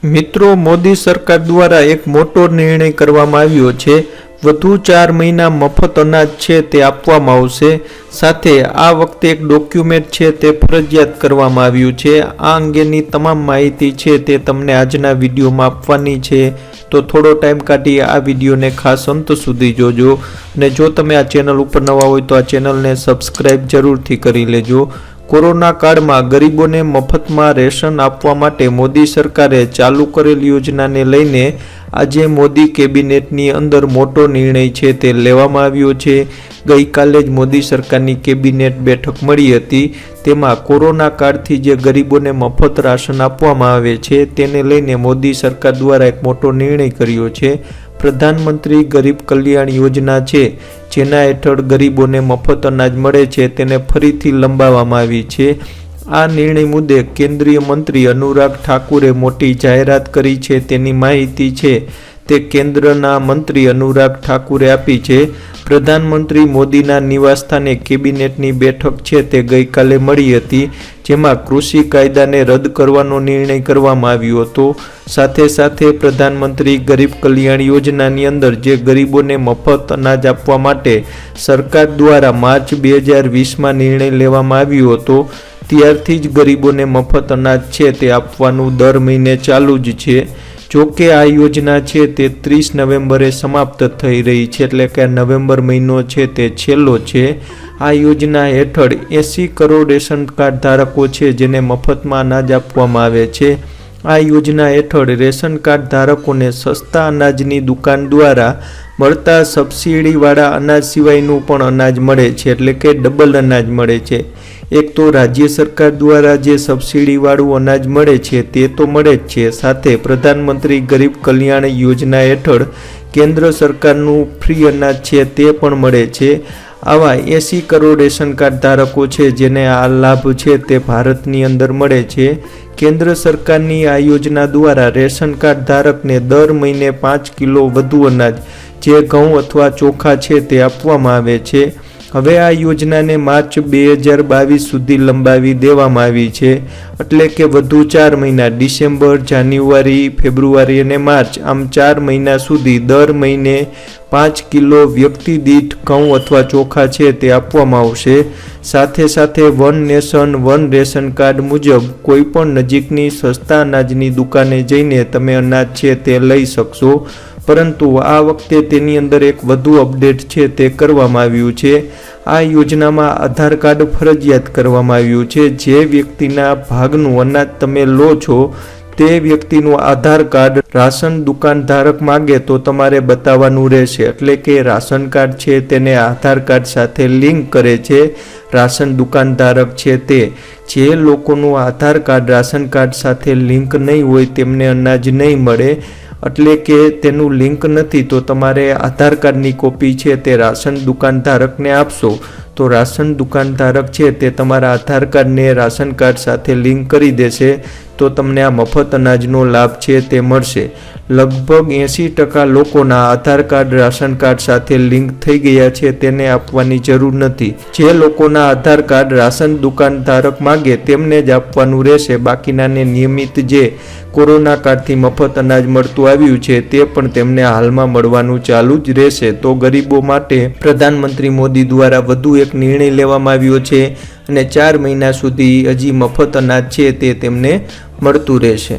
મિત્રો, મોદી સરકાર દ્વારા એક મોટો નિર્ણય કરવામાં આવ્યો છે। વધુ 4 મહિના મફત અનાજ છે તે આપવામાં આવશે। સાથે આ વખતે એક ડોક્યુમેન્ટ છે તે ફરજિયાત કરવામાં આવ્યું છે। આ અંગેની તમામ માહિતી છે તે તમને આજના વિડીયોમાં આપવાની છે, તો થોડો ટાઈમ કાઢી આ વિડીયોને ખાસ અંત સુધી જોજો। અને જો તમે આ ચેનલ ઉપર નવા હોય તો આ ચેનલને સબસ્ક્રાઈબ જરૂરથી કરી લેજો। કોરોના કાળમાં ગરીબોને મફતમાં રેશન આપવા માટે મોદી સરકારે ચાલુ કરેલ યોજનાને લઈને આજે મોદી કેબિનેટની અંદર મોટો નિર્ણય છે તે લેવામાં આવ્યો છે। ગઈકાલે જ મોદી સરકારની કેબિનેટ બેઠક મળી હતી। તેમાં કોરોના કાળથી જે ગરીબોને મફત રાશન આપવામાં આવે છે તેને લઈને મોદી સરકાર દ્વારા એક મોટો નિર્ણય કર્યો છે। પ્રધાનમંત્રી ગરીબ કલ્યાણ યોજના છે, જેના હેઠળ ગરીબોને મફત અનાજ મળે છે, તેને ફરીથી લંબાવવામાં આવી છે। આ નિર્ણય મુદ્દે કેન્દ્રીય મંત્રી અનુરાગ ઠાકુરે મોટી જાહેરાત કરી છે। તેની માહિતી છે તે કેન્દ્રના મંત્રી અનુરાગ ઠાકુરે આપી છે। પ્રધાનમંત્રી મોદીના નિવાસસ્થાને કેબિનેટની બેઠક છે તે ગઈકાલે મળી હતી, જેમાં કૃષિ કાયદાને રદ કરવાનો નિર્ણય કરવામાં આવ્યો હતો। સાથે સાથે પ્રધાનમંત્રી ગરીબ કલ્યાણ યોજનાની અંદર જે ગરીબોને મફત અનાજ આપવા માટે સરકાર દ્વારા માર્ચ 2020માં નિર્ણય લેવામાં આવ્યો હતો, ત્યારથી જ ગરીબોને મફત અનાજ છે તે આપવાનું દર મહિને ચાલુ જ છે। જોકે આ યોજના છે તે 30 નવેમ્બરે સમાપ્ત થઈ રહી છે, એટલે કે નવેમ્બર મહિનો છે તે છેલ્લો છે। આ યોજના હેઠળ 80 કરોડ રેશન કાર્ડ ધારકો છે જેને મફતમાં અનાજ આપવામાં આવે છે। આ યોજના હેઠળ રેશન કાર્ડ ધારકોને સસ્તા અનાજની દુકાન દ્વારા મળતા સબસિડીવાળા અનાજ સિવાયનું પણ અનાજ મળે છે, એટલે કે ડબલ અનાજ મળે છે। એક તો રાજ્ય સરકાર દ્વારા જે સબસિડીવાળું અનાજ મળે છે તે તો મળે જ છે, સાથે પ્રધાનમંત્રી ગરીબ કલ્યાણ યોજના હેઠળ કેન્દ્ર સરકારનું ફ્રી અનાજ છે તે પણ મળે છે। આવા 80 કરોડ રેશન કાર્ડ ધારકો છે જેને આ લાભ છે તે ભારતની અંદર મળે છે। કેન્દ્ર સરકારની આ યોજના દ્વારા રેશન કાર્ડ ધારકને દર મહિને 5 કિલો વધુ અનાજ, જે ઘઉં અથવા ચોખા છે તે આપવામાં આવે છે। હવે આ યોજનાને માર્ચ 2022 સુધી લંબાવી દેવામાં આવી છે, એટલે કે વધુ 4 મહિના ડિસેમ્બર, જાન્યુઆરી, ફેબ્રુઆરી અને માર્ચ, આમ 4 મહિના સુધી દર મહિને 5 કિલો વ્યક્તિ દીઠ ઘઉં અથવા ચોખા છે તે આપવામાં આવશે। સાથે સાથે one nation one ration card મુજબ કોઈ પણ નજીકની સસ્તા અનાજની દુકાને જઈને તમે અનાજ છે તે લઈ શકશો, પરંતુ આ વખતે તેની અંદર એક વધુ અપડેટ છે તે કરવામાં આવ્યું છે। આ યોજનામાં આધાર કાર્ડ ફરજિયાત કરવામાં આવ્યું છે। જે વ્યક્તિના ભાગનું અનાજ તમે લો છો તે વ્યક્તિનું આધાર કાર્ડ રાશન દુકાન ધારક માગે તો તમારે બતાવવાનું રહેશે, એટલે કે રાશન કાર્ડ છે તેને આધાર કાર્ડ સાથે લિંક કરે છે રાશન દુકાન ધારક છે તે। જે લોકોનું આધાર કાર્ડ રાશન કાર્ડ સાથે લિંક નહીં હોય તેમને અનાજ નહીં મળે, એટલે કે તેનું લિંક નથી, તો તમારે આધાર કાર્ડની કોપી છે તે રાશન દુકાન ધારકને આપશો તો રાશન દુકાન ધારક છે તે તમારા આધાર કાર્ડને રાશન કાર્ડ સાથે લિંક કરી દેશે, તો તમને આ મફત અનાજનો લાભ છે તે મળશે। લગભગ 80% લોકોના આધાર કાર્ડ રાશન કાર્ડ સાથે લિંક થઈ ગયા છે તેને આપવાની જરૂર નથી। જે લોકોના આધાર કાર્ડ રાશન દુકાન ધારક માગે તેમને જ આપવાનું રહેશે, બાકીનાને નિયમિત જે કોરોના કાળથી મફત અનાજ મળતું આવ્યું છે તે પણ તેમને હાલમાં મળવાનું ચાલુ જ રહેશે। તો ગરીબો માટે પ્રધાનમંત્રી મોદી દ્વારા વધુ એક નિર્ણય લેવામાં આવ્યો છે અને 4 મહિના સુધી હજી મફત અનાજ છે તે તેમને મળતું રહેશે।